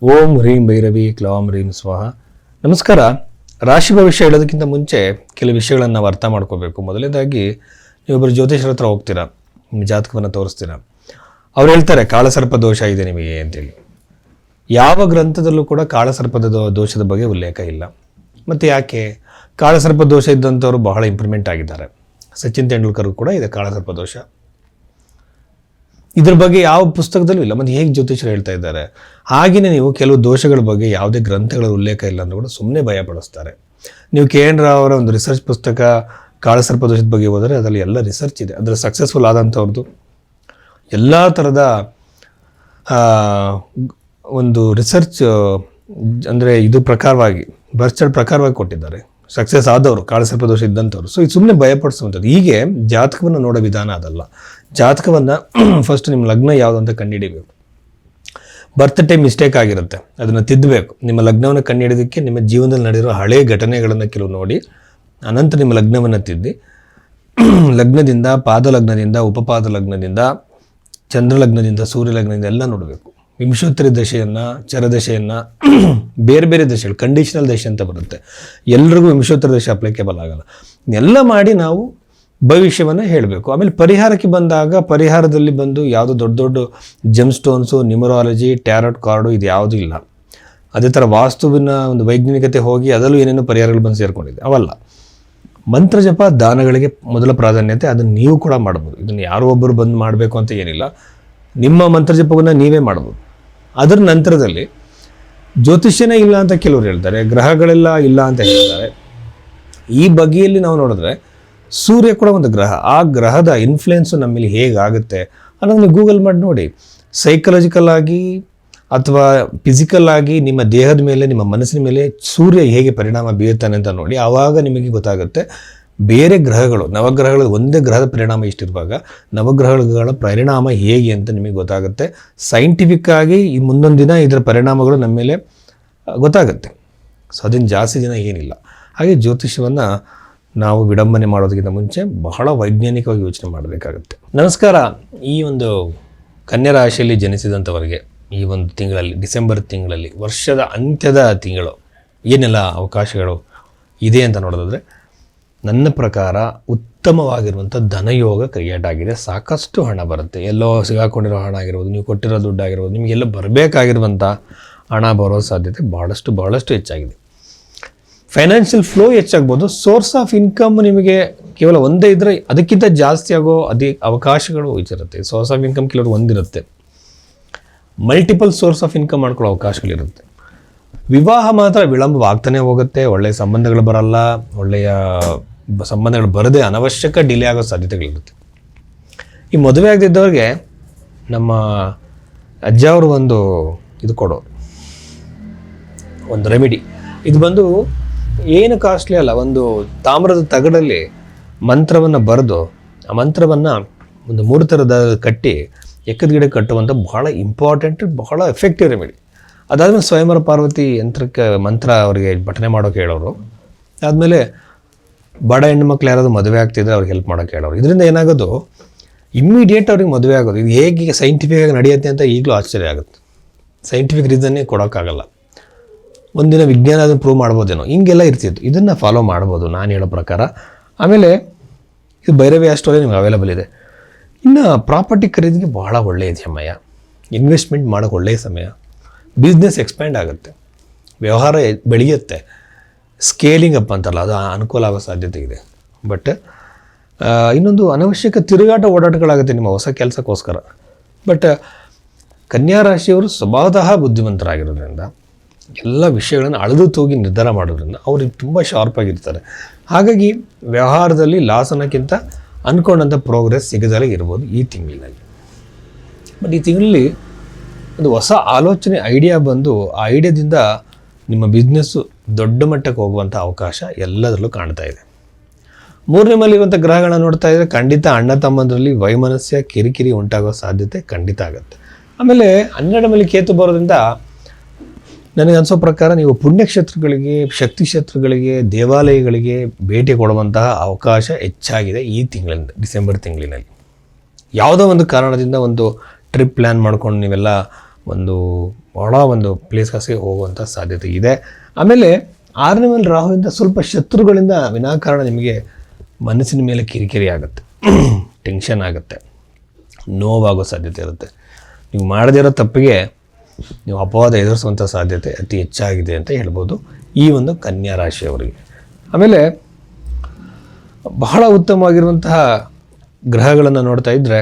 ಓಂ ಹ್ರೀಂ ಭೈರವಿ ಕ್ಲೌಂ ಹ್ರೀಂ ಸ್ವಾಹ. ನಮಸ್ಕಾರ. ರಾಶಿ ಭವಿಷ್ಯ ಹೇಳೋದಕ್ಕಿಂತ ಮುಂಚೆ ಕೆಲವು ವಿಷಯಗಳನ್ನು ನಾವು ಅರ್ಥ ಮಾಡ್ಕೋಬೇಕು. ಮೊದಲನೇದಾಗಿ ನೀವೊಬ್ಬರು ಜ್ಯೋತಿಷರ ಹತ್ರ ಹೋಗ್ತೀರಾ, ನಿಮ್ಮ ಜಾತಕವನ್ನು ತೋರಿಸ್ತೀರಾ. ಅವ್ರು ಹೇಳ್ತಾರೆ ಕಾಳಸರ್ಪ ದೋಷ ಇದೆ ನಿಮಗೆ ಅಂತೇಳಿ. ಯಾವ ಗ್ರಂಥದಲ್ಲೂ ಕೂಡ ಕಾಳಸರ್ಪದ ದೋಷದ ಬಗ್ಗೆ ಉಲ್ಲೇಖ ಇಲ್ಲ. ಮತ್ತು ಯಾಕೆ? ಕಾಳಸರ್ಪ ದೋಷ ಇದ್ದಂಥವ್ರು ಬಹಳ ಇಂಪ್ರೂವ್ಮೆಂಟ್ ಆಗಿದ್ದಾರೆ. ಸಚಿನ್ ತೆಂಡೂಲ್ಕರ್ ಕೂಡ ಇದೆ ಕಾಳಸರ್ಪ ದೋಷ. ಇದ್ರ ಬಗ್ಗೆ ಯಾವ ಪುಸ್ತಕದಲ್ಲೂ ಇಲ್ಲ. ಮತ್ತು ಹೇಗೆ ಜ್ಯೋತಿಷರು ಹೇಳ್ತಾ ಇದ್ದಾರೆ? ಹಾಗೆಯೇ ನೀವು ಕೆಲವು ದೋಷಗಳ ಬಗ್ಗೆ ಯಾವುದೇ ಗ್ರಂಥಗಳ ಉಲ್ಲೇಖ ಇಲ್ಲ ಅಂದ್ರೂ ಕೂಡ ಸುಮ್ಮನೆ ಭಯಪಡಿಸ್ತಾರೆ. ನೀವು ಕೆ ಎನ್ ರಾವ್ ಅವರ ಒಂದು ರಿಸರ್ಚ್ ಪುಸ್ತಕ ಕಾಳಸರ್ಪ ದೋಷದ ಬಗ್ಗೆ ಹೋದರೆ ಅದರಲ್ಲಿ ಎಲ್ಲ ರಿಸರ್ಚ್ ಇದೆ. ಅದರ ಸಕ್ಸಸ್ಫುಲ್ ಆದಂಥವ್ರದ್ದು ಎಲ್ಲ ಥರದ ಒಂದು ರಿಸರ್ಚ್ ಅಂದರೆ ಇದು ಪ್ರಕಾರವಾಗಿ ಬರ್ಚರ್ಡ್ ಪ್ರಕಾರವಾಗಿ ಕೊಟ್ಟಿದ್ದಾರೆ. ಸಕ್ಸಸ್ ಆದವರು ಕಾಳಸರ್ಪ ದೋಷ ಇದ್ದಂಥವ್ರು. ಸೊ ಇದು ಸುಮ್ಮನೆ ಭಯಪಡಿಸುವಂಥದ್ದು. ಹೀಗೆ ಜಾತಕವನ್ನು ನೋಡೋ ವಿಧಾನ ಅದಲ್ಲ. ಜಾತಕವನ್ನು ಫಸ್ಟ್ ನಿಮ್ಮ ಲಗ್ನ ಯಾವುದು ಅಂತ ಕಂಡುಹಿಡಿಬೇಕು. ಬರ್ತ್ ಟೈಮ್ ಮಿಸ್ಟೇಕ್ ಆಗಿರುತ್ತೆ, ಅದನ್ನು ತಿದ್ದಬೇಕು. ನಿಮ್ಮ ಲಗ್ನವನ್ನು ಕಂಡುಹಿಡಿಯೋದಕ್ಕೆ ನಿಮ್ಮ ಜೀವನದಲ್ಲಿ ನಡೆದಿರೋ ಹಳೆಯ ಘಟನೆಗಳನ್ನು ಕೆಲವು ನೋಡಿ ಅನಂತರ ನಿಮ್ಮ ಲಗ್ನವನ್ನು ತಿದ್ದಿ ಲಗ್ನದಿಂದ, ಪಾದ ಲಗ್ನದಿಂದ, ಉಪಪಾದ ಲಗ್ನದಿಂದ, ಚಂದ್ರ ಲಗ್ನದಿಂದ, ಸೂರ್ಯ ಲಗ್ನದಿಂದ ಎಲ್ಲ ನೋಡಬೇಕು. ವಿಂಶೋತ್ತರಿ ದಶೆಯನ್ನು, ಚರದಶೆಯನ್ನು, ಬೇರೆ ಬೇರೆ ದಶೆಗಳು, ಕಂಡೀಷನಲ್ ದಶೆ ಅಂತ ಬರುತ್ತೆ. ಎಲ್ರಿಗೂ ವಿಂಶೋತ್ತರಿ ದಶೆ ಅಪ್ಲಿಕೇಬಲ್ ಆಗಲ್ಲ. ಎಲ್ಲ ಮಾಡಿ ನಾವು ಭವಿಷ್ಯವನ್ನು ಹೇಳಬೇಕು. ಆಮೇಲೆ ಪರಿಹಾರಕ್ಕೆ ಬಂದಾಗ ಪರಿಹಾರದಲ್ಲಿ ಬಂದು ಯಾವುದೋ ದೊಡ್ಡ ದೊಡ್ಡ GeM stones, numerology, tarot card ಇದು ಯಾವುದೂ ಇಲ್ಲ. ಅದೇ ಥರ ವಾಸ್ತುವಿನ ಒಂದು ವೈಜ್ಞಾನಿಕತೆ ಹೋಗಿ ಅದರಲ್ಲೂ ಏನೇನೋ ಪರಿಹಾರಗಳು ಬಂದು ಸೇರಿಕೊಂಡಿದೆ, ಅವಲ್ಲ. ಮಂತ್ರ ಜಪ, ದಾನಗಳಿಗೆ ಮೊದಲ ಪ್ರಾಧಾನ್ಯತೆ. ಅದನ್ನು ನೀವು ಕೂಡ ಮಾಡ್ಬೋದು. ಇದನ್ನು ಯಾರೋ ಒಬ್ಬರು ಬಂದು ಮಾಡಬೇಕು ಅಂತ ಏನಿಲ್ಲ. ನಿಮ್ಮ ಮಂತ್ರ ಜಪವನ್ನು ನೀವೇ ಮಾಡ್ಬೋದು. ಅದರ ನಂತರದಲ್ಲಿ ಜ್ಯೋತಿಷ್ಯನೇ ಇಲ್ಲ ಅಂತ ಕೆಲವರು ಹೇಳ್ತಾರೆ, ಗ್ರಹಗಳೆಲ್ಲ ಇಲ್ಲ ಅಂತ ಹೇಳ್ತಾರೆ. ಈ ಬಗೆಯಲ್ಲಿ ನಾವು ನೋಡಿದ್ರೆ ಸೂರ್ಯ ಕೂಡ ಒಂದು ಗ್ರಹ. ಆ ಗ್ರಹದ ಇನ್ಫ್ಲುಯೆನ್ಸು ನಮ್ಮಲ್ಲಿ ಹೇಗಾಗುತ್ತೆ ಅನ್ನೋದನ್ನು ಗೂಗಲ್ ಮಾಡಿ ನೋಡಿ. ಸೈಕಲಾಜಿಕಲ್ ಆಗಿ ಅಥವಾ ಫಿಸಿಕಲ್ ಆಗಿ ನಿಮ್ಮ ದೇಹದ ಮೇಲೆ, ನಿಮ್ಮ ಮನಸ್ಸಿನ ಮೇಲೆ ಸೂರ್ಯ ಹೇಗೆ ಪರಿಣಾಮ ಬೀರ್ತಾನೆ ಅಂತ ನೋಡಿ. ಆವಾಗ ನಿಮಗೆ ಗೊತ್ತಾಗುತ್ತೆ ಬೇರೆ ಗ್ರಹಗಳು, ನವಗ್ರಹಗಳು ಒಂದೇ ಗ್ರಹದ ಪರಿಣಾಮ ಇಷ್ಟಿರುವಾಗ ನವಗ್ರಹಗಳ ಪರಿಣಾಮ ಹೇಗೆ ಅಂತ ನಿಮಗೆ ಗೊತ್ತಾಗುತ್ತೆ. ಸೈಂಟಿಫಿಕ್ ಆಗಿ ಈ ಮುಂದೊಂದು ದಿನ ಇದರ ಪರಿಣಾಮಗಳು ನಮ್ಮ ಮೇಲೆ ಗೊತ್ತಾಗುತ್ತೆ. ಸೊ ಅದನ್ನು ಜಾಸ್ತಿ ದಿನ ಏನಿಲ್ಲ. ಹಾಗೆ ಜ್ಯೋತಿಷ್ಯವನ್ನು ನಾವು ವಿಡಂಬನೆ ಮಾಡೋದಕ್ಕಿಂತ ಮುಂಚೆ ಬಹಳ ವೈಜ್ಞಾನಿಕವಾಗಿ ಯೋಚನೆ ಮಾಡಬೇಕಾಗುತ್ತೆ. ನಮಸ್ಕಾರ. ಈ ಒಂದು ಕನ್ಯಾ ರಾಶಿಯಲ್ಲಿ ಜನಿಸಿದಂಥವರಿಗೆ ಈ ಒಂದು ತಿಂಗಳಲ್ಲಿ, ಡಿಸೆಂಬರ್ ತಿಂಗಳಲ್ಲಿ, ವರ್ಷದ ಅಂತ್ಯದ ತಿಂಗಳು ಏನೆಲ್ಲ ಅವಕಾಶಗಳು ಇದೆ ಅಂತ ನೋಡೋದಾದರೆ, ನನ್ನ ಪ್ರಕಾರ ಉತ್ತಮವಾಗಿರುವಂಥ ಧನಯೋಗ ಕ್ರಿಯೇಟ್ ಆಗಿದೆ. ಸಾಕಷ್ಟು ಹಣ ಬರುತ್ತೆ. ಎಲ್ಲೋ ಸಿಗಾಕೊಂಡಿರೋ ಹಣ ಆಗಿರ್ಬೋದು, ನೀವು ಕೊಟ್ಟಿರೋ ದುಡ್ಡು ಆಗಿರ್ಬೋದು, ನಿಮಗೆಲ್ಲ ಬರಬೇಕಾಗಿರುವಂಥ ಹಣ ಬರೋ ಸಾಧ್ಯತೆ ಬಹಳಷ್ಟು ಹೆಚ್ಚಾಗಿದೆ. ಫೈನಾನ್ಷಿಯಲ್ ಫ್ಲೋ ಹೆಚ್ಚಾಗ್ಬೋದು. ಸೋರ್ಸ್ ಆಫ್ ಇನ್ಕಮ್ ನಿಮಗೆ ಕೇವಲ ಒಂದೇ ಇದ್ದರೆ ಅದಕ್ಕಿಂತ ಜಾಸ್ತಿ ಆಗೋ ಅವಕಾಶಗಳು ಇರುತ್ತೆ. ಸೋರ್ಸ್ ಆಫ್ ಇನ್ಕಮ್ ಕೆಲವರು ಒಂದಿರುತ್ತೆ, ಮಲ್ಟಿಪಲ್ ಸೋರ್ಸ್ ಆಫ್ ಇನ್ಕಮ್ ಮಾಡ್ಕೊಳ್ಳೋ ಅವಕಾಶಗಳಿರುತ್ತೆ. ವಿವಾಹ ಮಾತ್ರ ವಿಳಂಬವಾಗ್ತಾನೆ ಹೋಗುತ್ತೆ. ಒಳ್ಳೆಯ ಸಂಬಂಧಗಳು ಬರಲ್ಲ. ಒಳ್ಳೆಯ ಸಂಬಂಧಗಳು ಬರದೆ ಅನವಶ್ಯಕ ಡಿಲೇ ಆಗೋ ಸಾಧ್ಯತೆಗಳಿರುತ್ತೆ. ಈ ಮದುವೆ ಆಗದಿದ್ದವ್ರಿಗೆ ನಮ್ಮ ಅಜ್ಜ ಅವರು ಒಂದು ಇದು ಕೊಡೋರು, ಒಂದು ರೆಮಿಡಿ. ಇದು ಬಂದು ಏನು ಕಾಸ್ಟ್ಲಿ ಅಲ್ಲ. ಒಂದು ತಾಮ್ರದ ತಗಡಲ್ಲಿ ಮಂತ್ರವನ್ನು ಬರೆದು ಆ ಮಂತ್ರವನ್ನು ಒಂದು 3 ಥರದ ಕಟ್ಟಿ ಎಕ್ಕದ ಗಿಡ ಕಟ್ಟುವಂಥ ಬಹಳ ಇಂಪಾರ್ಟೆಂಟ್, ಬಹಳ ಎಫೆಕ್ಟಿವ್ ರೆಮಿಡಿ. ಅದಾದಮೇಲೆ ಸ್ವಯಂವರ ಪಾರ್ವತಿ ಯಂತ್ರಕ್ಕೆ ಮಂತ್ರ ಅವರಿಗೆ ಪಠನೆ ಮಾಡೋಕೆ ಹೇಳೋರು. ಆದಮೇಲೆ ಬಡ ಹೆಣ್ಣುಮಕ್ಳು ಯಾರಾದರೂ ಮದುವೆ ಆಗ್ತಿದ್ರೆ ಅವ್ರಿಗೆ ಹೆಲ್ಪ್ ಮಾಡೋಕೆ ಹೇಳೋರು. ಇದರಿಂದ ಏನಾಗೋದು, ಇಮ್ಮಿಡಿಯೇಟ್ ಅವ್ರಿಗೆ ಮದುವೆ ಆಗೋದು. ಇದು ಹೇಗೆ ಸೈಂಟಿಫಿಕಾಗಿ ನಡೆಯುತ್ತೆ ಅಂತ ಈಗಲೂ ಆಶ್ಚರ್ಯ ಆಗುತ್ತೆ. ಸೈಂಟಿಫಿಕ್ ರೀಸನ್ನೇ ಕೊಡೋಕ್ಕಾಗಲ್ಲ. ಒಂದಿನ ವಿಜ್ಞಾನ ಅದನ್ನು ಪ್ರೂವ್ ಮಾಡ್ಬೋದೇನೋ, ಹಿಂಗೆಲ್ಲ ಇರ್ತಿತ್ತು. ಇದನ್ನು ಫಾಲೋ ಮಾಡ್ಬೋದು ನಾನು ಹೇಳೋ ಪ್ರಕಾರ. ಆಮೇಲೆ ಇದು ಭೈರವಿ ಸ್ಟೋರಿ ನಿಮ್ಗೆ ಅವೈಲೇಬಲ್ ಇದೆ. ಇನ್ನು ಪ್ರಾಪರ್ಟಿ ಖರೀದಿಗೆ ಬಹಳ ಒಳ್ಳೆಯ ಸಮಯ, ಇನ್ವೆಸ್ಟ್ಮೆಂಟ್ ಮಾಡೋಕ್ಕೆ ಒಳ್ಳೆಯ ಸಮಯ. ಬಿಸ್ನೆಸ್ ಎಕ್ಸ್ಪ್ಯಾಂಡ್ ಆಗುತ್ತೆ, ವ್ಯವಹಾರ ಬೆಳೆಯುತ್ತೆ, ಸ್ಕೇಲಿಂಗ್ ಅಪ್ ಅಂತಾರಲ್ಲ ಅದು ಅನುಕೂಲ ಆಗೋ ಸಾಧ್ಯತೆ ಇದೆ. ಬಟ್ ಇನ್ನೊಂದು ಅನವಶ್ಯಕ ತಿರುಗಾಟ ಓಡಾಟಗಳಾಗುತ್ತೆ ನಿಮ್ಮ ಹೊಸ ಕೆಲಸಕ್ಕೋಸ್ಕರ. ಬಟ್ ಕನ್ಯಾ ರಾಶಿಯವರು ಸ್ವಭಾವತಃ ಬುದ್ಧಿವಂತರಾಗಿರೋದ್ರಿಂದ, ಎಲ್ಲ ವಿಷಯಗಳನ್ನು ಅಳೆದು ತೂಗಿ ನಿರ್ಧಾರ ಮಾಡೋದ್ರಿಂದ ಅವ್ರಿಗೆ ತುಂಬ ಶಾರ್ಪಾಗಿರ್ತಾರೆ. ಹಾಗಾಗಿ ವ್ಯವಹಾರದಲ್ಲಿ ಲಾಸ್ ಅನ್ನೋಕ್ಕಿಂತ ಅಂದ್ಕೊಂಡಂಥ ಪ್ರೋಗ್ರೆಸ್ ಸಿಗದಲ್ಲೇ ಇರ್ಬೋದು ಈ ತಿಂಗಳಿನಲ್ಲಿ. ಬಟ್ ಈ ತಿಂಗಳಲ್ಲಿ ಒಂದು ಹೊಸ ಆಲೋಚನೆ, ಐಡಿಯಾ ಬಂದು ಆ ಐಡಿಯಾದಿಂದ ನಿಮ್ಮ ಬಿಸ್ನೆಸ್ಸು ದೊಡ್ಡ ಮಟ್ಟಕ್ಕೆ ಹೋಗುವಂಥ ಅವಕಾಶ ಎಲ್ಲದರಲ್ಲೂ ಕಾಣ್ತಾ ಇದೆ. 3ನೇ ಮನೆಯಲ್ಲಿರುವಂಥ ಗ್ರಹಗಳನ್ನ ನೋಡ್ತಾ ಇದ್ದರೆ ಖಂಡಿತ ಅಣ್ಣ ತಮ್ಮಂದರಲ್ಲಿ ವೈಮನಸ್ಯ, ಕಿರಿಕಿರಿ ಉಂಟಾಗೋ ಸಾಧ್ಯತೆ ಖಂಡಿತ ಆಗುತ್ತೆ. ಆಮೇಲೆ 12ನೇ ಮನೆಯಲ್ಲಿ ಕೇತು ಬರೋದ್ರಿಂದ ನನಗೆ ಅನಿಸೋ ಪ್ರಕಾರ ನೀವು ಪುಣ್ಯಕ್ಷೇತ್ರಗಳಿಗೆ, ಶಕ್ತಿ ಕ್ಷೇತ್ರಗಳಿಗೆ, ದೇವಾಲಯಗಳಿಗೆ ಭೇಟಿ ಕೊಡುವಂತಹ ಅವಕಾಶ ಹೆಚ್ಚಾಗಿದೆ ಈ ತಿಂಗಳಿಂದ, ಡಿಸೆಂಬರ್ ತಿಂಗಳಿನಲ್ಲಿ. ಯಾವುದೋ ಒಂದು ಕಾರಣದಿಂದ ಒಂದು ಟ್ರಿಪ್ ಪ್ಲ್ಯಾನ್ ಮಾಡ್ಕೊಂಡು ನೀವೆಲ್ಲ ಒಂದು ಬಹಳ ಒಂದು ಪ್ಲೇಸ್ಗೆ ಹೋಗುವಂಥ ಸಾಧ್ಯತೆ ಇದೆ. ಆಮೇಲೆ 6ನೇ ಮನೆ ರಾಹುವಿಂದ ಸ್ವಲ್ಪ ಶತ್ರುಗಳಿಂದ ವಿನಾಕಾರಣ ನಿಮಗೆ ಮನಸ್ಸಿನ ಮೇಲೆ ಕಿರಿಕಿರಿ ಆಗುತ್ತೆ, ಟೆನ್ಷನ್ ಆಗುತ್ತೆ, ನೋವಾಗೋ ಸಾಧ್ಯತೆ ಇರುತ್ತೆ. ನೀವು ಮಾಡದಿರೋ ತಪ್ಪಿಗೆ ನೀವು ಅಪವಾದ ಎದುರಿಸುವಂಥ ಸಾಧ್ಯತೆ ಅತಿ ಹೆಚ್ಚಾಗಿದೆ ಅಂತ ಹೇಳ್ಬೋದು ಈ ಒಂದು ಕನ್ಯಾ ರಾಶಿಯವರಿಗೆ. ಆಮೇಲೆ ಬಹಳ ಉತ್ತಮವಾಗಿರುವಂತಹ ಗ್ರಹಗಳನ್ನು ನೋಡ್ತಾ ಇದ್ದರೆ